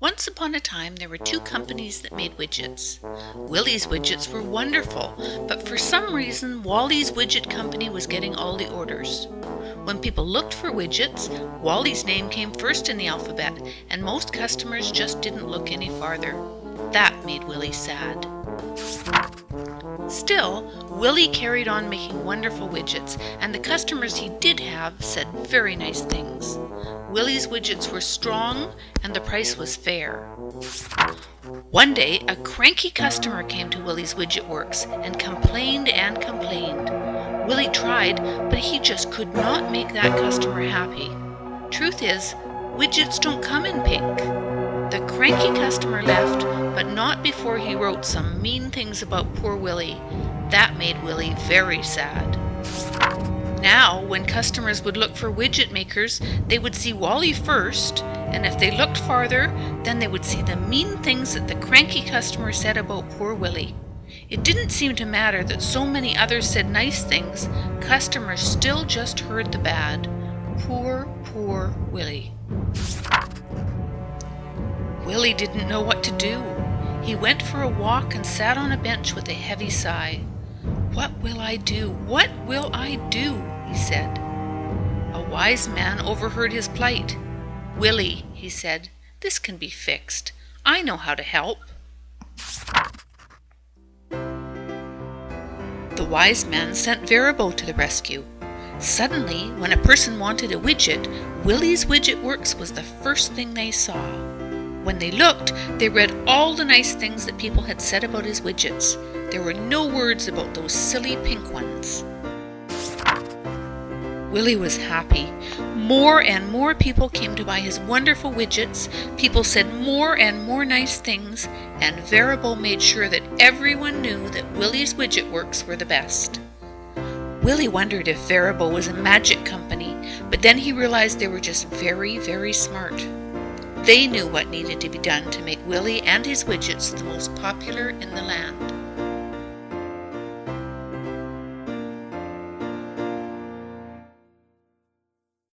Once upon a time, there were two companies that made widgets. Willie's widgets were wonderful, but for some reason, Wally's widget company was getting all the orders. When people looked for widgets, Wally's name came first in the alphabet, and most customers just didn't look any farther. That made Willie sad. Still, Willie carried on making wonderful widgets, and the customers he did have said very nice things. Willie's widgets were strong, and the price was fair. One day, a cranky customer came to Willie's Widget Works and complained and complained. Willie tried, but he just could not make that customer happy. Truth is, widgets don't come in pink. The cranky customer left, but not before he wrote some mean things about poor Willie. That made Willie very sad. Now, when customers would look for widget makers, they would see Wally first, and if they looked farther, then they would see the mean things that the cranky customer said about poor Willie. It didn't seem to matter that so many others said nice things, customers still just heard the bad. Poor, poor Willie. Willie didn't know what to do. He went for a walk and sat on a bench with a heavy sigh. "What will I do? What will I do?" he said. A wise man overheard his plight. "Willie," he said, "this can be fixed. I know how to help." The wise man sent Veribo to the rescue. Suddenly, when a person wanted a widget, Willie's Widget Works was the first thing they saw. When they looked, they read all the nice things that people had said about his widgets. There were no words about those silly pink ones. Willie was happy. More and more people came to buy his wonderful widgets, people said more and more nice things, and Veribo made sure that everyone knew that Willie's Widget Works were the best. Willie wondered if Veribo was a magic company, but then he realized they were just very, very smart. They knew what needed to be done to make Willie and his widgets the most popular in the land.